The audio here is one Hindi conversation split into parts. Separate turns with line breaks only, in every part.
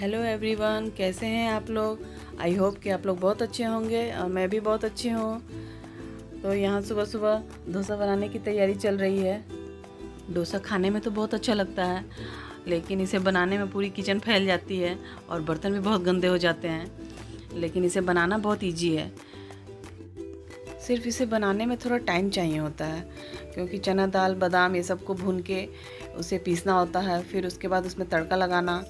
हेलो एवरीवन, कैसे हैं आप लोग। आई होप कि आप लोग बहुत अच्छे होंगे और मैं भी बहुत अच्छी हूँ। तो यहाँ सुबह सुबह डोसा बनाने की तैयारी चल रही है। डोसा खाने में तो बहुत अच्छा लगता है, लेकिन इसे बनाने में पूरी किचन फैल जाती है और बर्तन भी बहुत गंदे हो जाते हैं। लेकिन इसे बनाना बहुत ईजी है। सिर्फ इसे बनाने में थोड़ा टाइम चाहिए होता है, क्योंकि चना दाल बादाम ये सबको भून के उसे पीसना होता है। फिर उसके बाद उसमें तड़का लगाना,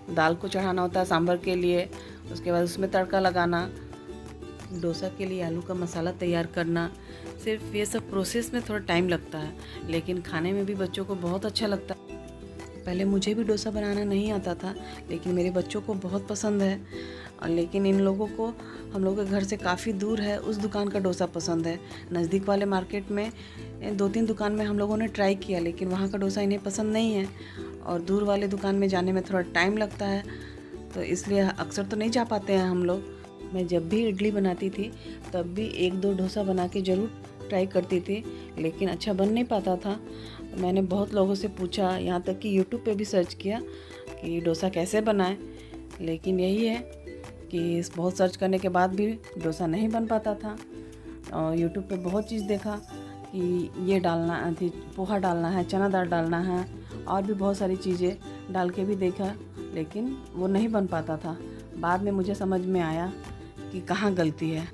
दाल को चढ़ाना होता है सांभर के लिए। उसके बाद उसमें तड़का लगाना, डोसा के लिए आलू का मसाला तैयार करना। सिर्फ ये सब प्रोसेस में थोड़ा टाइम लगता है, लेकिन खाने में भी बच्चों को बहुत अच्छा लगता है। पहले मुझे भी डोसा बनाना नहीं आता था, लेकिन मेरे बच्चों को बहुत पसंद है। और लेकिन इन लोगों को हम लोग के घर से काफ़ी दूर है उस दुकान का डोसा पसंद है। नज़दीक वाले मार्केट में 2-3 दुकान में हम लोगों ने ट्राई किया, लेकिन वहाँ का डोसा इन्हें पसंद नहीं है। और दूर वाले दुकान में जाने में थोड़ा टाइम लगता है, तो इसलिए अक्सर तो नहीं जा पाते हैं हम लोग। मैं जब भी इडली बनाती थी तब भी 1-2 डोसा बना के ज़रूर ट्राई करती थी, लेकिन अच्छा बन नहीं पाता था। मैंने बहुत लोगों से पूछा, यहाँ तक कि यूट्यूब पे भी सर्च किया कि डोसा कैसे बनाएं, लेकिन यही है कि बहुत सर्च करने के बाद भी डोसा नहीं बन पाता था। और यूट्यूब पे बहुत चीज़ देखा कि ये डालना थी, पोहा डालना है, चना दाल डालना है, और भी बहुत सारी चीज़ें डाल के भी देखा, लेकिन वो नहीं बन पाता था। बाद में मुझे समझ में आया कि कहाँ गलती है।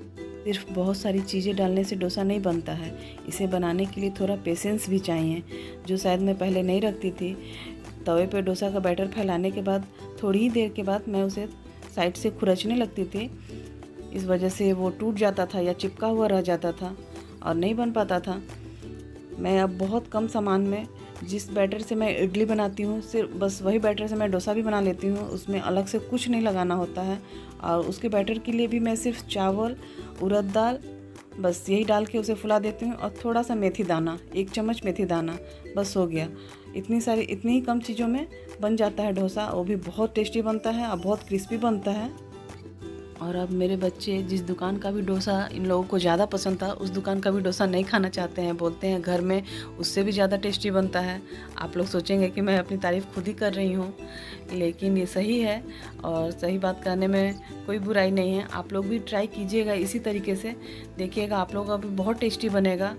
सिर्फ बहुत सारी चीज़ें डालने से डोसा नहीं बनता है। इसे बनाने के लिए थोड़ा पेशेंस भी चाहिए, जो शायद मैं पहले नहीं रखती थी। तवे पे डोसा का बैटर फैलाने के बाद थोड़ी ही देर के बाद मैं उसे साइड से खुरचने लगती थी। इस वजह से वो टूट जाता था या चिपका हुआ रह जाता था और नहीं बन पाता था। मैं अब बहुत कम सामान में, जिस बैटर से मैं इडली बनाती हूँ सिर्फ बस वही बैटर से मैं डोसा भी बना लेती हूँ। उसमें अलग से कुछ नहीं लगाना होता है। और उसके बैटर के लिए भी मैं सिर्फ चावल, उड़द दाल, बस यही डाल के उसे फुला देती हूँ। और थोड़ा सा मेथी दाना, 1 चम्मच मेथी दाना, बस हो गया। इतनी ही कम चीज़ों में बन जाता है डोसा। वो भी बहुत टेस्टी बनता है और बहुत क्रिस्पी बनता है। और अब मेरे बच्चे जिस दुकान का भी डोसा इन लोगों को ज़्यादा पसंद था, उस दुकान का भी डोसा नहीं खाना चाहते हैं। बोलते हैं घर में उससे भी ज़्यादा टेस्टी बनता है। आप लोग सोचेंगे कि मैं अपनी तारीफ़ खुद ही कर रही हूँ, लेकिन ये सही है और सही बात करने में कोई बुराई नहीं है। आप लोग भी ट्राई कीजिएगा इसी तरीके से, देखिएगा आप लोगों का भी बहुत टेस्टी बनेगा।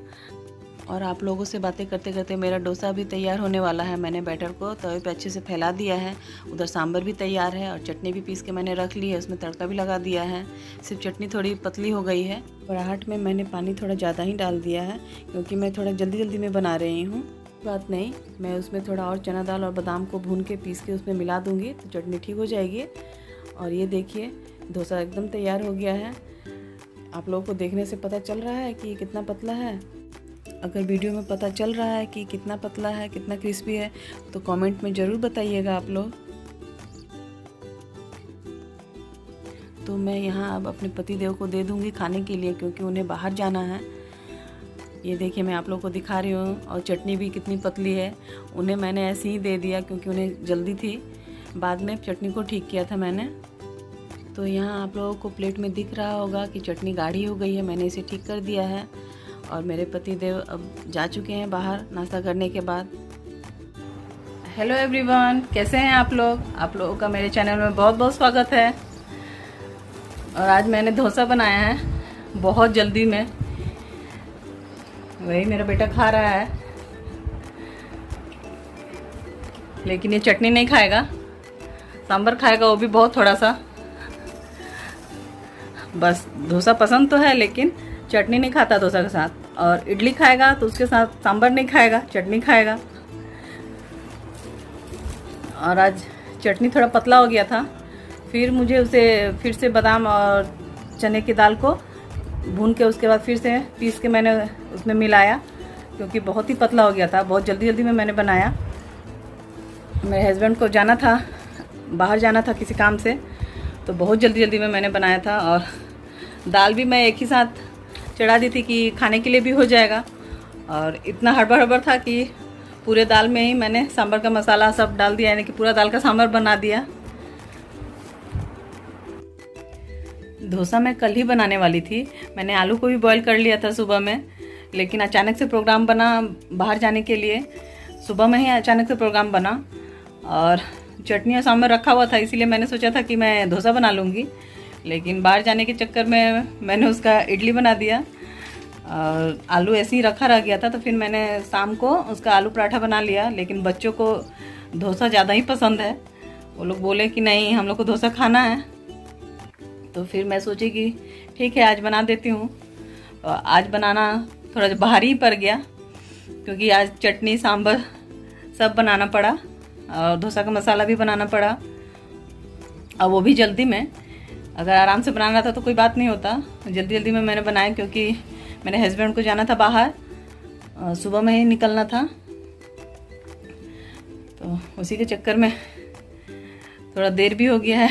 और आप लोगों से बातें करते करते मेरा डोसा भी तैयार होने वाला है। मैंने बैटर को तवे पे अच्छे से फैला दिया है। उधर सांभर भी तैयार है और चटनी भी पीस के मैंने रख ली है। उसमें तड़का भी लगा दिया है। सिर्फ चटनी थोड़ी पतली हो गई है। बड़ाहट में मैंने पानी थोड़ा ज़्यादा ही डाल दिया है, क्योंकि मैं थोड़ा जल्दी जल्दी में बना रही हूँ। बात नहीं, मैं उसमें थोड़ा और चना दाल और बादाम को भून के पीस के उसमें मिला दूँगी तो चटनी ठीक हो जाएगी। और ये देखिए डोसा एकदम तैयार हो गया है। आप लोगों को देखने से पता चल रहा है कि कितना पतला है। अगर वीडियो में पता चल रहा है कि कितना पतला है, कितना क्रिस्पी है, तो कमेंट में ज़रूर बताइएगा आप लोग। तो मैं यहाँ अब अपने पति देव को दे दूँगी खाने के लिए, क्योंकि उन्हें बाहर जाना है। ये देखिए मैं आप लोगों को दिखा रही हूँ। और चटनी भी कितनी पतली है। उन्हें मैंने ऐसे ही दे दिया क्योंकि उन्हें जल्दी थी। बाद में चटनी को ठीक किया था मैंने। तो यहाँ आप लोगों को प्लेट में दिख रहा होगा कि चटनी गाढ़ी हो गई है। मैंने इसे ठीक कर दिया है। और मेरे पति देव अब जा चुके हैं बाहर नाश्ता करने के बाद। हेलो एवरीवन, कैसे हैं आप लोग। आप लोगों का मेरे चैनल में बहुत बहुत स्वागत है। और आज मैंने डोसा बनाया है बहुत जल्दी में। वही मेरा बेटा खा रहा है, लेकिन ये चटनी नहीं खाएगा, सांभर खाएगा, वो भी बहुत थोड़ा सा। बस डोसा पसंद तो है, लेकिन चटनी नहीं खाता डोसा के साथ। और इडली खाएगा तो उसके साथ सांभर नहीं खाएगा, चटनी खाएगा। और आज चटनी थोड़ा पतला हो गया था। फिर मुझे उसे फिर से बादाम और चने की दाल को भून के उसके बाद फिर से पीस के मैंने उसमें मिलाया, क्योंकि बहुत ही पतला हो गया था। बहुत जल्दी जल्दी में मैंने बनाया। मेरे हस्बैंड को जाना था, बाहर जाना था किसी काम से, तो बहुत जल्दी जल्दी में मैंने बनाया था। और दाल भी मैं एक ही साथ चढ़ा दी थी कि खाने के लिए भी हो जाएगा। और इतना हड़बड़ था कि पूरे दाल में ही मैंने सांभर का मसाला सब डाल दिया, यानी कि पूरा दाल का सांभर बना दिया। डोसा मैं कल ही बनाने वाली थी। मैंने आलू को भी बॉईल कर लिया था सुबह में, लेकिन अचानक से प्रोग्राम बना बाहर जाने के लिए। सुबह में ही अचानक से प्रोग्राम बना और चटनी और सांभर रखा हुआ था, इसीलिए मैंने सोचा था कि मैं डोसा बना लूँगी, लेकिन बाहर जाने के चक्कर में मैंने उसका इडली बना दिया और आलू ऐसे ही रखा रह गया था। तो फिर मैंने शाम को उसका आलू पराठा बना लिया, लेकिन बच्चों को डोसा ज़्यादा ही पसंद है। वो लोग बोले कि नहीं, हम लोग को डोसा खाना है। तो फिर मैं सोची कि ठीक है, आज बना देती हूँ। आज बनाना थोड़ा भारी ही पड़ गया, क्योंकि आज चटनी सांभर सब बनाना पड़ा और डोसा का मसाला भी बनाना पड़ा, और वो भी जल्दी में। अगर आराम से बनाना था तो कोई बात नहीं होता, जल्दी जल्दी में मैंने बनाया, क्योंकि मेरे हस्बैंड को जाना था बाहर, सुबह में ही निकलना था। तो उसी के चक्कर में थोड़ा देर भी हो गया है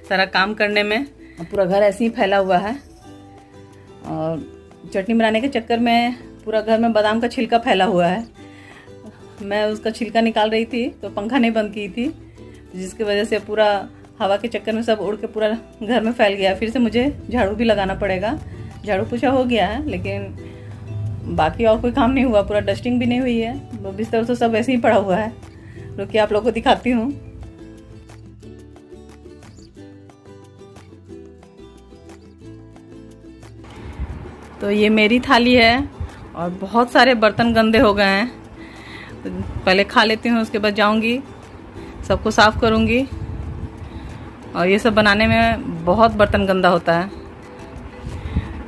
सारा काम करने में। पूरा घर ऐसे ही फैला हुआ है, और चटनी बनाने के चक्कर में पूरा घर में बादाम का छिलका फैला हुआ है। मैं उसका छिलका निकाल रही थी तो पंखा नहीं बंद की थी, जिसकी वजह से पूरा हवा के चक्कर में सब उड़ के पूरा घर में फैल गया। फिर से मुझे झाड़ू भी लगाना पड़ेगा। झाड़ू पोछा हो गया है, लेकिन बाकी और कोई काम नहीं हुआ, पूरा डस्टिंग भी नहीं हुई है। बिस्तर तो सब ऐसे ही पड़ा हुआ है। रुकिए आप लोगों को दिखाती हूँ। तो ये मेरी थाली है और बहुत सारे बर्तन गंदे हो गए हैं। तो पहले खा लेती हूँ, उसके बाद जाऊँगी सबको साफ़ करूँगी। और ये सब बनाने में बहुत बर्तन गंदा होता है,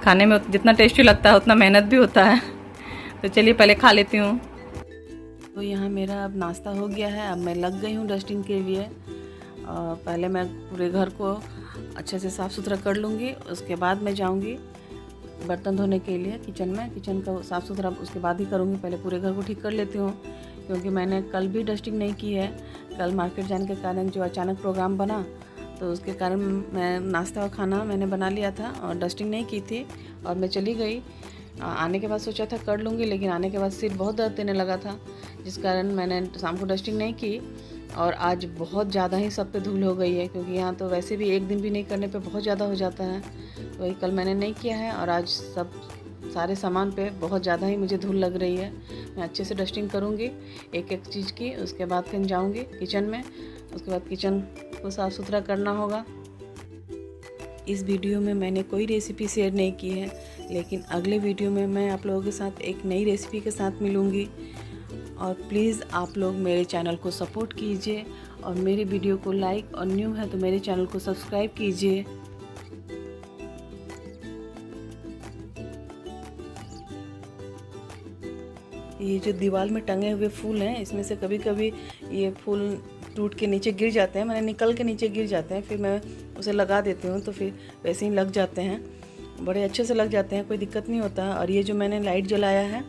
खाने में जितना टेस्टी लगता है उतना मेहनत भी होता है। तो चलिए पहले खा लेती हूँ। तो यहाँ मेरा अब नाश्ता हो गया है, अब मैं लग गई हूँ डस्टिंग के लिए। पहले मैं पूरे घर को अच्छे से साफ़ सुथरा कर लूँगी, उसके बाद मैं जाऊँगी बर्तन धोने के लिए किचन का साफ़ सुथरा उसके बाद ही करूँगी। पहले पूरे घर को ठीक कर लेती हूँ, क्योंकि मैंने कल भी डस्टिंग नहीं की है। कल मार्केट जाने के कारण जो अचानक प्रोग्राम बना, तो उसके कारण मैं नाश्ता और खाना मैंने बना लिया था और डस्टिंग नहीं की थी, और मैं चली गई। आने के बाद सोचा था कर लूँगी, लेकिन आने के बाद सिर बहुत दर्द देने लगा था, जिस कारण मैंने शाम को डस्टिंग नहीं की। और आज बहुत ज़्यादा ही सब पे धूल हो गई है, क्योंकि यहाँ तो वैसे भी एक दिन भी नहीं करने पे बहुत ज़्यादा हो जाता है। वही कल मैंने नहीं किया है, और आज सब सारे सामान पे बहुत ज़्यादा ही मुझे धूल लग रही है। मैं अच्छे से डस्टिंग करूँगी एक एक चीज़ की, उसके बाद फिर जाऊँगी किचन में। उसके बाद किचन को साफ़ सुथरा करना होगा। इस वीडियो में मैंने कोई रेसिपी शेयर नहीं की है, लेकिन अगले वीडियो में मैं आप लोगों के साथ एक नई रेसिपी के साथ मिलूँगी। और प्लीज़ आप लोग मेरे चैनल को सपोर्ट कीजिए, और मेरे वीडियो को लाइक, और न्यू है तो मेरे चैनल को सब्सक्राइब कीजिए। ये जो दीवार में टंगे हुए फूल हैं, इसमें से कभी कभी ये फूल टूट के नीचे गिर जाते हैं, मैंने निकल के नीचे गिर जाते हैं। फिर मैं उसे लगा देती हूँ, तो फिर वैसे ही लग जाते हैं, बड़े अच्छे से लग जाते हैं, कोई दिक्कत नहीं होता। और ये जो मैंने लाइट जलाया है,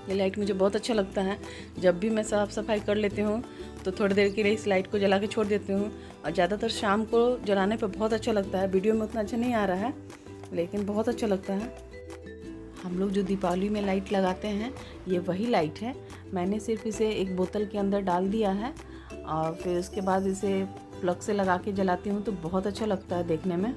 ये लाइट मुझे बहुत अच्छा लगता है। जब भी मैं साफ़ सफाई कर लेती हूँ तो थोड़ी देर के लिए इस लाइट को जला के छोड़ देती हूँ, और ज़्यादातर शाम को जलाने पर बहुत अच्छा लगता है। वीडियो में उतना अच्छा नहीं आ रहा है, लेकिन बहुत अच्छा लगता है। हम लोग जो दीपावली में लाइट लगाते हैं, ये वही लाइट है। मैंने सिर्फ इसे एक बोतल के अंदर डाल दिया है, और फिर उसके बाद इसे प्लग से लगा के जलाती हूँ, तो बहुत अच्छा लगता है देखने में।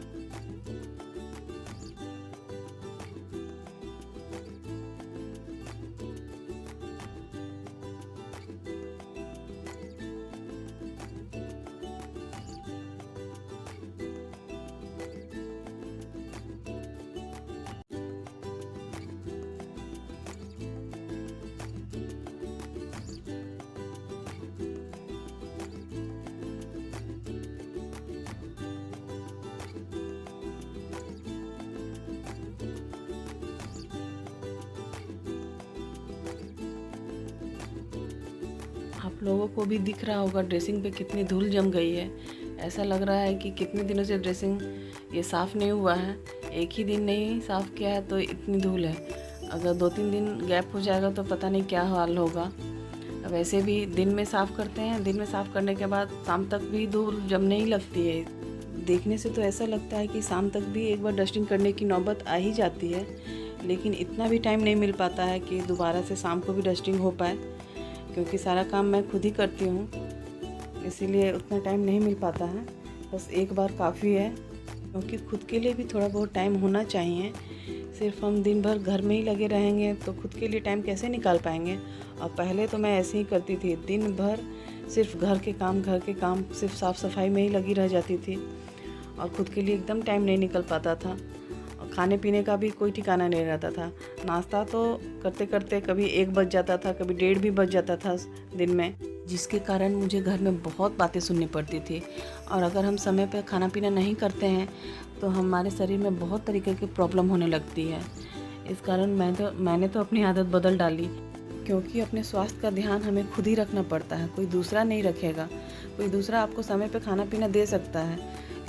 आप लोगों को भी दिख रहा होगा ड्रेसिंग पे कितनी धूल जम गई है। ऐसा लग रहा है कि कितने दिनों से ड्रेसिंग ये साफ़ नहीं हुआ है। एक ही दिन नहीं साफ़ किया है तो इतनी धूल है। अगर 2-3 दिन गैप हो जाएगा तो पता नहीं क्या हाल होगा। वैसे भी दिन में साफ़ करते हैं, दिन में साफ़ करने के बाद शाम तक भी धूल जमने ही लगती है। देखने से तो ऐसा लगता है कि शाम तक भी एक बार डस्टिंग करने की नौबत आ ही जाती है, लेकिन इतना भी टाइम नहीं मिल पाता है कि दोबारा से शाम को भी डस्टिंग हो पाए, क्योंकि सारा काम मैं खुद ही करती हूँ, इसीलिए उतना टाइम नहीं मिल पाता है। बस एक बार काफ़ी है, क्योंकि खुद के लिए भी थोड़ा बहुत टाइम होना चाहिए। सिर्फ हम दिन भर घर में ही लगे रहेंगे तो खुद के लिए टाइम कैसे निकाल पाएंगे। और पहले तो मैं ऐसे ही करती थी, दिन भर सिर्फ घर के काम सिर्फ साफ़ सफाई में ही लगी रह जाती थी और ख़ुद के लिए एकदम टाइम नहीं निकल पाता था। और खाने पीने का भी कोई ठिकाना नहीं रहता था। नाश्ता तो करते करते कभी 1 बज जाता था, कभी 1:30 भी बज जाता था दिन में, जिसके कारण मुझे घर में बहुत बातें सुननी पड़ती थी। और अगर हम समय पर खाना पीना नहीं करते हैं तो हमारे शरीर में बहुत तरीके की प्रॉब्लम होने लगती है। इस कारण मैंने तो अपनी आदत बदल डाली, क्योंकि अपने स्वास्थ्य का ध्यान हमें खुद ही रखना पड़ता है, कोई दूसरा नहीं रखेगा। कोई दूसरा आपको समय पे खाना पीना दे सकता है,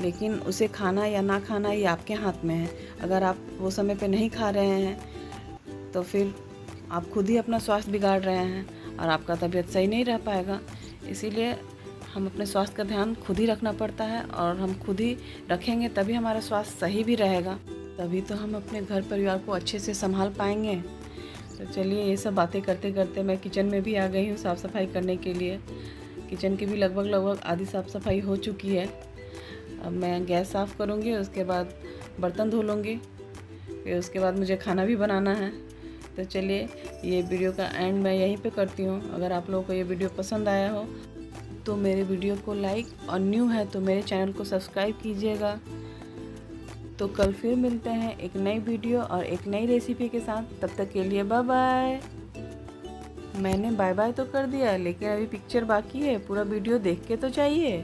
लेकिन उसे खाना या ना खाना ये आपके हाथ में है। अगर आप वो समय पे नहीं खा रहे हैं तो फिर आप खुद ही अपना स्वास्थ्य बिगाड़ रहे हैं और आपका तबीयत सही नहीं रह पाएगा। इसीलिए हम अपने स्वास्थ्य का ध्यान खुद ही रखना पड़ता है, और हम खुद ही रखेंगे तभी हमारा स्वास्थ्य सही भी रहेगा, तभी तो हम अपने घर परिवार को अच्छे से संभाल पाएंगे। तो चलिए, ये सब बातें करते करते मैं किचन में भी आ गई हूँ साफ़ सफाई करने के लिए। किचन की भी लगभग आधी साफ़ सफाई हो चुकी है। अब मैं गैस साफ़ करूँगी, उसके बाद बर्तन धो लूँगी, फिर उसके बाद मुझे खाना भी बनाना है। तो चलिए, ये वीडियो का एंड मैं यहीं पे करती हूँ। अगर आप लोगों को ये वीडियो पसंद आया हो तो मेरे वीडियो को लाइक, और न्यू है तो मेरे चैनल को सब्सक्राइब कीजिएगा। तो कल फिर मिलते हैं एक नई वीडियो और एक नई रेसिपी के साथ। तब तक के लिए बाय बाय। मैंने बाय बाय तो कर दिया, लेकिन अभी पिक्चर बाकी है, पूरा वीडियो देख के तो चाहिए।